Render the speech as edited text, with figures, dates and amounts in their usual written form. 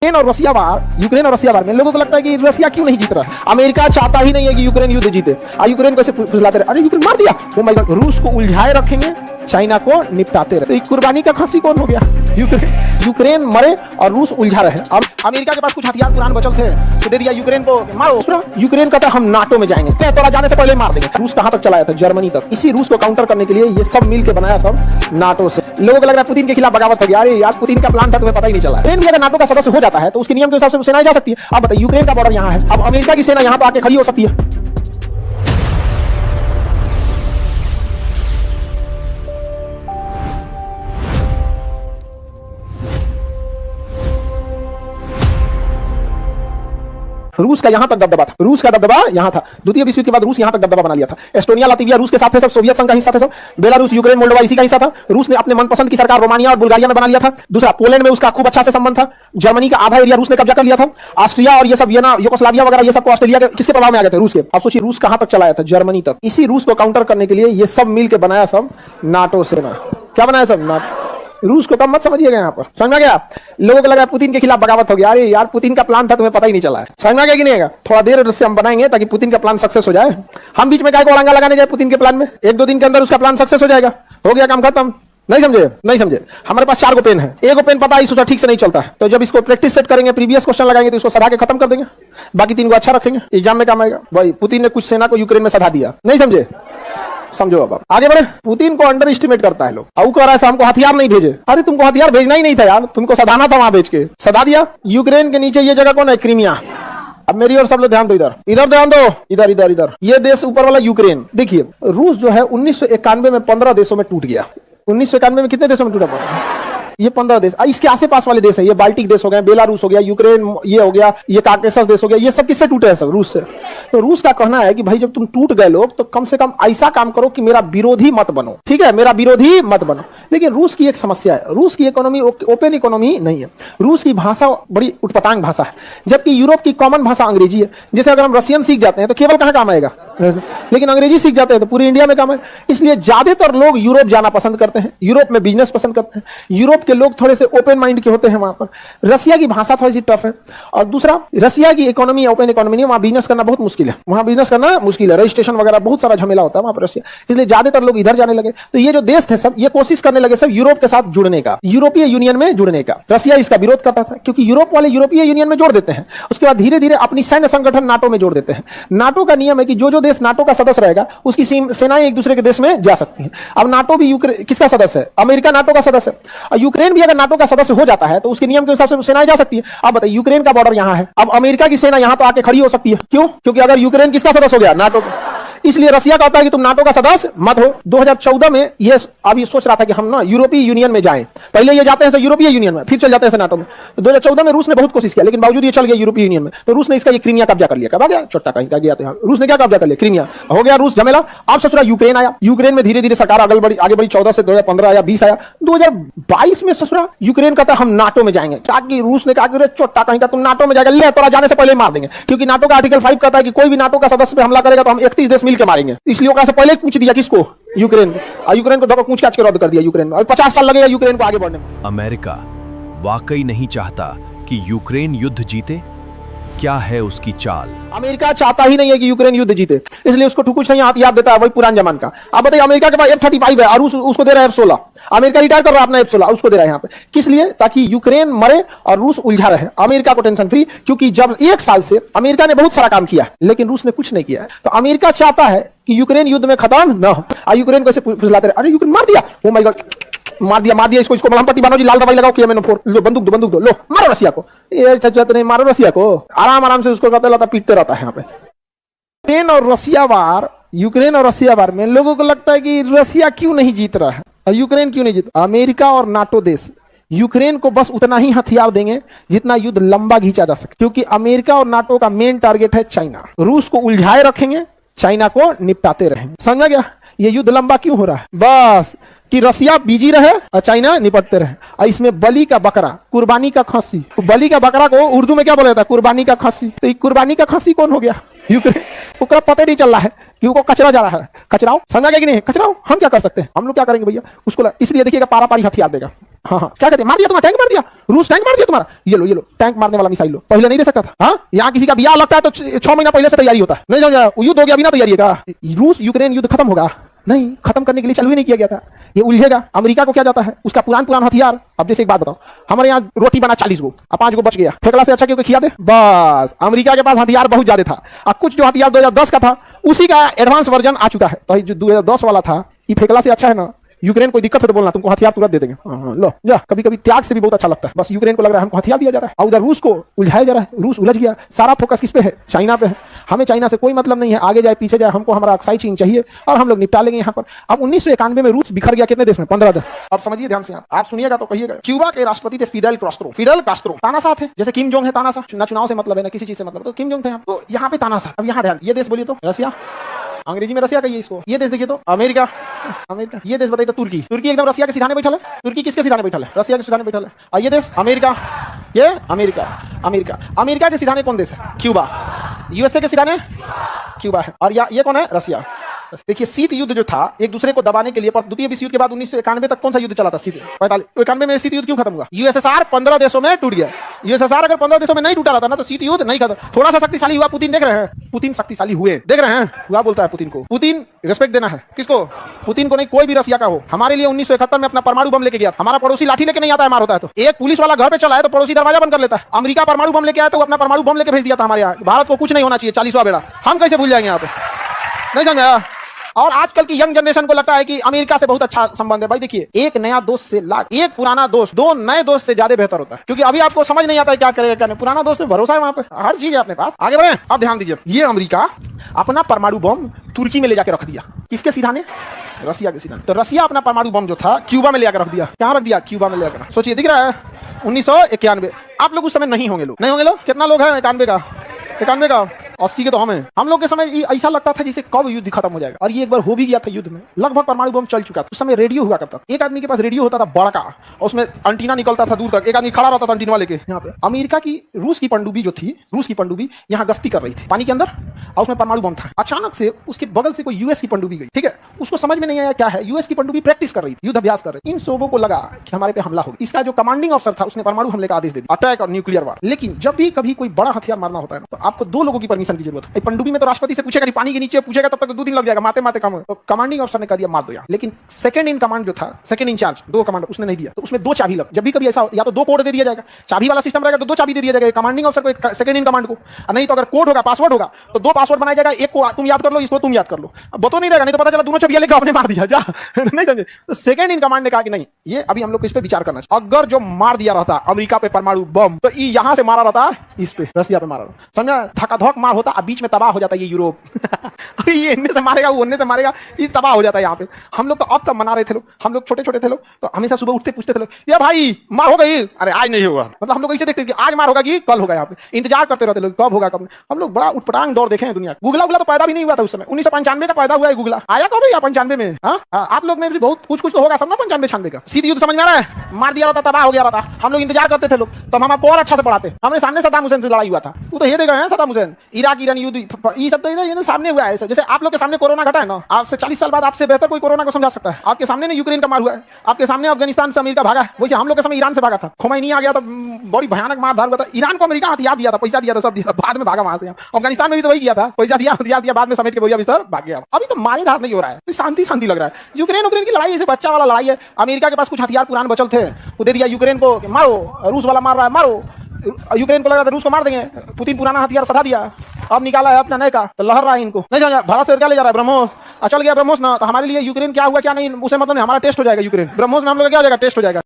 Ukraine और रसिया वार में लोगों को लगता है कि रसिया क्यों नहीं जीत रहा है। अमेरिका चाहता ही नहीं है कि यूक्रेन युद्ध जीते। यूक्रेन को ऐसे फुसलाते रहे, अरे यूक्रेन मार दिया, ओ माय गॉड, रूस को उलझाए रखेंगे, चाइना को निपटाते रहे। तो कुर्बानी का खांसी कौन हो गया? यूक्रेन मरे और रूस उलझा रहे। अब अमेरिका के पास कुछ हथियार पुराने बचल थे तो दे दिया यूक्रेन को, मारो। यूक्रेन कहता है हम नाटो में जाएंगे, तोरा जाने से पहले मार देंगे। रूस कहां तक चलाया था? जर्मनी तक। इसी रूस को काउंटर करने के लिए ये सब मिल के बनाया सब नाटो से। लोगों को लग रहा है पुतिन के खिलाफ बगावत हो गया। अरे यार, पुतिन का प्लान था, तुम्हें पता ही नहीं चला। भी अगर नाटो का सदस्य हो जाता है तो उसके नियम के हिसाब से सेना जा सकती है। अब बताइए, यूक्रेन का बॉर्डर यहाँ है, अब अमेरिका की सेना यहाँ तो आके खड़ी हो सकती है। रूस का यहां तक दबदबा था, रूस का दबदबा यहां था। द्वितीय विश्व युद्ध के बाद रूस यहां तक दबदबा बना लिया था। एस्टोनिया, लातविया रूस के साथ थे सब, सोवियत संघ का हिस्सा थे सब। बेलारूस, यूक्रेन, मोल्डोवा इसी का हिस्सा था। रूस ने अपने मनपसंद की सरकार रोमानिया और बुल्गारिया में बना लिया था। दूसरा, पोलैंड में उसका खूब अच्छा से संबंध था। जर्मनी का आधा एरिया रूस ने कब्जा कर लिया था। ऑस्ट्रिया और ये सब वियना, यूगोस्लाविया वगैरह ये सब को ऑस्ट्रेलिया के किसके प्रभाव में आ गए थे? रूस के। अब सोचिए रूस कहां तक चलाया था? जर्मनी तक। इसी रूस को काउंटर करने के लिए ये सब मिल के बनाया सब नाटो सेना। क्या बनाया सब? नाटो। रूस को कम मत समझिएगा, यहाँ पर समझ गया। लोगों को लगा पुतिन के खिलाफ बगावत हो गया। अरे यार, पुतिन का प्लान था, तुम्हें पता ही नहीं चला है। समझ गया कि नहीं? थोड़ा देर से हम बनाएंगे ताकि पुतिन का प्लान सक्सेस हो जाए। हम बीच में काय को अड़ंगा लगाने जाए पुतिन के प्लान में? एक दो दिन के अंदर उसका प्लान सक्सेस हो जाएगा, हो गया काम खत्म। नहीं समझे? नहीं समझे। हमारे पास 4 पेन है, एक पेन पता है सोचा ठीक से नहीं चलता है, तो जब इसको प्रैक्टिस सेट करेंगे, प्रीवियस क्वेश्चन लगाएंगे तो इसको सधा के खत्म कर देंगे। बाकी 3 को अच्छा रखेंगे, एग्जाम में काम आएगा। भाई पुतिन ने कुछ सेना को यूक्रेन में सधा दिया, नहीं समझे? समझो। अब आगे बढ़े। पुतिन को अंडर एस्टिमेट करता है लोग। अब कह रहा है हमको हथियार नहीं भेजे। अरे तुमको हथियार भेजना ही नहीं था यार, तुमको सधाना था, वहां भेज के सधा दिया। यूक्रेन के नीचे ये जगह कौन है? क्रीमिया। अब मेरी और सब लोग ध्यान दो, इधर इधर ध्यान दो, इधर इधर इधर। ये देश ऊपर वाला यूक्रेन। देखिए रूस जो है 1991 में 15 देशों में टूट गया। 1991 में कितने देशों में टूटा पड़ा? ये 15 देश। इसके आसपास वाले देश है, ये बाल्टिक देश हो गए, बेलारूस हो गया, यूक्रेन ये हो गया, ये काकेशस देश हो गया। ये सब किससे टूटे हैं? सब रूस से। तो रूस का कहना है कि भाई जब तुम टूट गए लोग तो कम से कम ऐसा काम करो कि मेरा विरोधी मत बनो, ठीक है? मेरा विरोधी मत बनो। लेकिन रूस की एक समस्या है, रूस की इकोनॉमी ओपन इकोनॉमी नहीं है। रूस की भाषा बड़ी उटपटांग भाषा है, जबकि यूरोप की कॉमन भाषा अंग्रेजी है। जैसे अगर हम रशियन सीख जाते हैं तो केवल कहां काम आएगा, लेकिन अंग्रेजी सीख जाते हैं तो पूरी इंडिया में काम है। इसलिए ज्यादातर लोग यूरोप जाना पसंद करते हैं, यूरोप में बिजनेस पसंद करते हैं। यूरोप के लोग थोड़े से ओपन माइंड के होते हैं वहां पर। रसिया की भाषा थोड़ी सी टफ है, और दूसरा रसिया की इकोनॉमी ओपन इकोनॉमी नहीं, वहां बिजनेस करना बहुत मुश्किल है। वहां बिजनेस करना मुश्किल है, रजिस्ट्रेशन वगैरह बहुत सारा झमेला होता है वहां पर रसिया। इसलिए ज्यादातर लोग इधर जाने लगे। तो ये जो देश थे सब ये कोशिश करने लगे सब यूरोप के साथ जुड़ने का, यूरोपीय यूनियन में जुड़ने का। रसिया इसका विरोध करता था क्योंकि यूरोप वाले यूरोपीय यूनियन में जोड़ देते हैं, उसके बाद धीरे धीरे अपनी सैन्य संगठन नाटो में जोड़ देते हैं। नाटो का नियम है कि जो जो देश नाटो का सदस्य रहेगा उसकी सेनाएं एक दूसरे के देश में जा सकती हैं। अब नाटो भी किसका सदस्य है? अमेरिका नाटो का सदस्य है। यूक्रेन भी अगर नाटो का सदस्य हो जाता है तो उसके नियम के हिसाब से सेनाएं जा सकती है। अब बताइए, यूक्रेन का बॉर्डर यहाँ है, अब अमेरिका की सेना यहाँ तो आके खड़ी हो सकती है। क्यों? क्योंकि अगर यूक्रेन किसका सदस्य हो गया? नाटो। इसलिए रसिया कहता है कि तुम नाटो का सदस्य मत हो। 2014 में ये अब ये सोच रहा था कि हम ना यूरोपीय यूनियन में जाएं। पहले ये जाते हैं यूरोपीय यूनियन में, फिर चल जाते हैं नाटो में। तो 2014 में रूस ने बहुत कोशिश किया, लेकिन बावजूद ये चल गया यूरोपीय यूनियन में। तो रूस ने इसका ये क्रीमिया कब्जा कर लिया। कब आ गया? चोट्टा कहीं का गया था। रूस ने क्या कब्जा कर लिया? क्रीमिया हो गया रूस झमेला। अब ससुरा यूक्रेन आया। यूक्रेन में धीरे धीरे सरकार आगे बढ़ी 14 से 2015 आया, 20 आया। 2022 में ससुरा यूक्रेन कहता हम नाटो में जाएंगे, ताकि रूस ने कहा चोट्टा कहीं का तुम नाटो में जाएगा, ले तोरा जाने से पहले मार देंगे। क्योंकि नाटो का आर्टिकल 5 कहता है कि कोई भी नाटो का सदस्य पे हमला करेगा तो हम 31 देश मिलकर मारेंगे। इसलिए से पहले पूछ दिया किसको? यूक्रेन को। यूक्रेन को दबा पूछ काछ के रद्द कर दिया यूक्रेन। और 50 साल लगेगा यूक्रेन को आगे बढ़ने में। अमेरिका वाकई नहीं चाहता कि यूक्रेन युद्ध जीते? क्या है उसकी चाल? अमेरिका चाहता ही नहीं है कि यूक्रेन युद्ध जीते, इसलिए उसको कुछ नहीं याद देता है, वही पुरान जमान का। अब बताइए, अमेरिका के पास F-35 है और उसको दे रहा है F-16। अमेरिका रिटायर कर रहा है अपना F-16, उसको दे रहा है यहाँ पे। किस लिए? ताकि यूक्रेन मरे और रूस उलझा रहे। अमेरिका को टेंशन फ्री, क्योंकि जब 1 साल से अमेरिका ने बहुत सारा काम किया लेकिन रूस ने कुछ नहीं किया है। तो अमेरिका चाहता है कि यूक्रेन युद्ध में खत्म न हो। यूक्रेन को ऐसे फुसलाते रहे, अरे यूक्रेन मार दिया, ओ माय गॉड, मार दिया, इसको मलहम पट्टी बांधो जी, लाल दवाई लगाओ, लो बंदूक दो, लो मारो रसिया को। ये चाचा तो नहीं, मारो रसिया को, आराम से उसको कहते पीटते रहता है यहाँ पे। यूक्रेन और रसिया वार में लोगों को लगता है कि रसिया क्यों नहीं जीत रहा है और यूक्रेन क्यों नहीं जीत। अमेरिका और नाटो देश यूक्रेन को बस उतना ही हथियार देंगे जितना युद्ध लंबा खींचा जा सके, क्योंकि अमेरिका और नाटो का मेन टारगेट है चाइना। रूस को उलझाए रखेंगे, चाइना को निपटाते रहेंगे। समझा गया? ये युद्ध लंबा क्यों हो रहा है? बस कि रसिया बिजी रहे और चाइना निपटते रहे। और इसमें बलि का बकरा, कुर्बानी का खस्सी, बलि का बकरा को उर्दू में क्या बोला जाता है? कुर्बानी का खस्सी। तो ये कुर्बानी का खस्सी कौन हो गया? यूक्रेन। उसका पता नहीं चल रहा है क्यों को कचरा जा रहा है, कचराओ, समझा गया कि नहीं, कचराओ। हम क्या कर सकते हैं, हम लोग क्या करेंगे भैया उसको, इसलिए देखिएगा पारा पारी हथियार देगा। हाँ हाँ, क्या कहते हैं, मार दिया तुम्हारा, टैंक मार दिया, रूस टैंक मार दिया तुम्हारा, ये लो टैंक मारने वाला मिसाइल लो, पहले नहीं दे सकता था। हाँ, यहाँ किसी का बियाह लगता है तो 6 महीना पहले से तैयारी होता है, नहीं समझा, युद्ध हो गया बिना तैयारी का, रूस यूक्रेन युद्ध खत्म होगा नहीं, खत्म करने के लिए चालू ही नहीं किया गया था, ये उलझेगा। अमेरिका को क्या जाता है, उसका पुरान हथियार। अब जैसे एक बात बताओ, हमारे यहाँ रोटी बना 40 गो, अब 5 गो बच गया, फेंकला से अच्छा क्यों खिया दे, बस। अमेरिका के पास हथियार बहुत ज्यादा था, अब कुछ जो हथियार 2010 का था उसी का एडवांस वर्जन आ चुका है, तो जो 2010 वाला था ये फेंकला से अच्छा है ना। यूक्रेन कोई दिक्कत है तो बोलना, तुमको हथियार तुरंत दे देंगे। लो जा, कभी कभी त्याग से भी बहुत अच्छा लगता है। बस यूक्रेन को लग रहा है हमको हथियार दिया जा रहा है, और उधर रूस को उलझाया जा रहा है, रूस उलझ गया, सारा फोकस किस पे है, चाइना पे है। हमें चाइना से कोई मतलब नहीं है, आगे जाए पीछे जाए, हमको हमारा अक्साई चीन चाहिए और हम लोग निपटा लेंगे यहाँ पर। अब 1991 में रूस बिखर गया कितने देश में, 15 देश। अब समझिए ध्यान से, आप सुनिएगा तो कहिएगा। क्यूबा के राष्ट्रपति थे फिडेल कास्ट्रो, तानाशाह थे, जैसे किम जोंग है तानाशाह, ना चुनाव से मतलब है ना किसी चीज से मतलब, तो किम जोंग थे। तो यहाँ पे तानाशाह। अब यहाँ ध्यान, ये देश बोलिए तो रसिया, अंग्रेजी में रसिया कहिए इसको। ये देश देखिए तो अमेरिका, ये देश बताइए तो तुर्की एकदम रसिया के सिधाने बैठल है, तुर्की किसके सिधाने बैठल है, रसिया के सिधाने बैठल है। और ये देश अमेरिका, ये अमेरिका के सिधाने कौन देश है, क्यूबा। यूएसए के सिधाने क्यूबा है, और ये कौन है, रसिया। देखिए शीत युद्ध जो था एक दूसरे को दबाने के लिए, पर द्वितीय विश्व युद्ध के बाद 1991 तक कौन सा युद्ध चला था, 91 में शीत युद्ध क्यों खत्म हुआ, यूएसएसआर 15 देशों में टूट गया। यूएसएसआर अगर 15 देशों में नहीं टूटा रहता ना तो शीत युद्ध नहीं खत्म। थोड़ा सा शक्तिशाली हुआ, पुतिन देख रहे हैं, पुतिन शक्तिशाली हुए, देख रहे हैं, हुआ बोलता है पुतिन को। पुतिन रिस्पेक्ट देना है, किसको, पुतिन को नहीं, कोई भी रसिया का हो। हमारे लिए 1971 में अपना परमाणु बम लेके गया, हमारा पड़ोसी लाठी लेके नहीं आता है, मार होता है तो एक पुलिस वाला घर पे चला है तो पड़ोसी दरवाजा बंद कर लेता है। अमेरिका परमाणु बम लेके आया तो अपना परमाणु बम लेके भेज दिया था हमारे यहाँ। भारत को कुछ नहीं होना चाहिए, 40वां बेड़ा, हम कैसे भूल जाएंगे यहाँ पे, नहीं समझा। और आजकल की यंग जनरेशन को लगता है कि अमेरिका से बहुत अच्छा संबंध है। भाई देखिए, एक नया दोस्त से एक पुराना दोस्त 2 नए दोस्त से ज्यादा बेहतर होता है, क्योंकि अभी आपको समझ नहीं आता है क्या करेगा क्या नहीं। पुराना दोस्त से भरोसा है, वहां पे हर चीज है अपने पास। आगे बढ़े, अब ध्यान दीजिए, ये अमेरिका अपना परमाणु बम तुर्की में ले जाकर रख दिया, किसके सिधाने, रसिया के सिधाने। तो रसिया अपना परमाणु बम जो था क्यूबा में ले जाकर रख दिया, कहां रख दिया, क्यूबा में ले जाकर। सोचिए, दिख रहा है 1991। आप लोग उस समय नहीं होंगे लोग, कितना लोग है 91 का 80 के तो हम लोग के समय ऐसा लगता था जैसे कब युद्ध खत्म हो जाएगा, और ये एक बार हो भी गया था। युद्ध में लगभग परमाणु बम चल चुका था। उस समय रेडियो हुआ करता था, एक आदमी के पास रेडियो होता था बड़ा का, और उसमें एंटीना निकलता था दूर तक, एक आदमी खड़ा रहता था एंटीना लेके। यहाँ पे अमेरिका की रूस की पनडुब्बी जो थी, रूस की पनडुब्बी यहाँ गश्ती कर रही थी पानी के अंदर, और उसमें परमाणु बम था। अचानक से उसके बगल से कोई यूएस की पनडुब्बी गई, ठीक है, उसको समझ में नहीं आया क्या है, यूएस की पनडुब्बी प्रैक्टिस कर रही थी, युद्ध अभ्यास कर रही थी। इन सबों को लगा कि हमारे पे हमला होगा। इसका जो कमांडिंग ऑफिसर था उसने परमाणु हमले का आदेश दे दिया, अटैक और न्यूक्लियर वार। लेकिन जब भी कभी कोई बड़ा हथियार मारना होता है तो आपको 2 लोगों की परमिशन की जरूरत है। पनडुब्बी में तो राष्ट्रपति से पूछेगा नहीं, पानी के नीचे पूछेगा तब तक तो 2 दिन लग जाएगा, मारते मारते काम। तो कमांडिंग ऑफिसर ने कह दिया मार दो यार। लेकिन सेकंड इन कमांड जो था, सेकंड इन चार्ज 2 कमांडर, उसने नहीं दिया। तो उसमें 2 चाबी लग, जब भी कभी ऐसा या तो 2 कोड दे दिया जाएगा, चाबी वाला सिस्टम रहेगा तो 2 चाबी दे दिया जाएगा कमांडिंग ऑफिसर को, सेकंड इन कमांड को। नहीं तो अगर कोड होगा, पासवर्ड होगा तो 2 पासवर्ड बनाया जाएगा, एक को तुम याद कर लो, इसको तुम याद कर लो। अब बतो नहीं रहेगा, नहीं तो पता चला दोनों चाबियां लेकर आपने मार दिया जा नहीं समझे। तो सेकंड इन कमांड ने कहा कि नहीं, ये अभी हम लोग इस पे विचार करना चाहिए। अगर जो मार दिया रहता अमेरिका पे परमाणु बम, तो यहां से मारा रहता इस पे, रसिया पे मारा रहता, समझा, धकाधक मार होता, अब बीच में तबाह हो जाता ये यूरोप ये इनने से मारेगा, वो उनने से मारेगा, ये तबाह हो जाता है यहाँ पे। हम लोग तो अब तक मना रहे थे लोग, हम लोग छोटे छोटे थे लोग, तो हमेशा सुबह उठते पूछते थे लोग, ये भाई मार हो गई, अरे आज नहीं होगा। मतलब हम लोग ऐसे देखते कि आज मार होगा कि कल होगा, यहाँ पे इंतजार करते रहते लोग कब होगा कब। हम लोग बड़ा उटपटांग दौर देखे हैं दुनिया। गूगला तो पैदा भी नहीं हुआ था उस समय, 1995 का पैदा हुआ है गूगला, आया कब भैया 95 में। आप लोग में भी बहुत कुछ तो होगा सब ना 95-96 का। सीधी युद्ध समझ में आ रहा है, मार दिया रहता, तबाह हो गया रहता, हम लोग इंतजार करते थे लोग, तो हम आपको और अच्छा से पढ़ाते। हमारे सामने सद्दाम हुसैन से लड़ाई हुआ था, वो तो ये देख रहे हैं सद्दाम हुसैन, इराक ईरान युद्ध, ये सब तो सामने हुआ है। जैसे आप लोग के सामने कोरोना घटा है ना, आज से 40 साल बाद आपसे बेहतर कोई कोरोना को समझा सकता है। आपके सामने यूक्रेन का मार हुआ है, आपके सामने अफगानिस्तान से अमेरिका भागा है, वैसे हम लोग के समय ईरान से भागा था, खोमैनी आ गया था, बड़ी भयानक मार धार हुआ था। ईरान को अमेरिका हथियार दिया था, पैसा दिया था, सब दिया था, बाद में भागा वहां से। अफगानिस्तान में भी तो वही किया था, पैसा दिया, हथियार दिया, बाद में समेट के बोरिया बिस्तर भाग गया। अभी तो मारे धार नहीं हो रहा है, शांति शांति लग रहा है। यूक्रेन की लड़ाई ऐसे बच्चा वाला लड़ाई है। अमेरिका के पास कुछ हथियार पुराने बचल थे, वो दे दिया यूक्रेन को, मारो, रूस वाला मार रहा है, मारो। यूक्रेन को लगा था रूस को मार देंगे, पुतिन पुराना हथियार सधा दिया, अब निकाला है अपना नए का, तो लहर रहा है इनको। नहीं समझा, भारत से क्या ले जा रहा है, ब्रह्मोस, चल गया ब्रह्मोस ना, तो हमारे लिए यूक्रेन क्या हुआ क्या नहीं उसे मतलब नहीं, हमारा टेस्ट हो जाएगा यूक्रेन, ब्रह्मोस में हम लोग क्या हो जाएगा, टेस्ट हो जाएगा।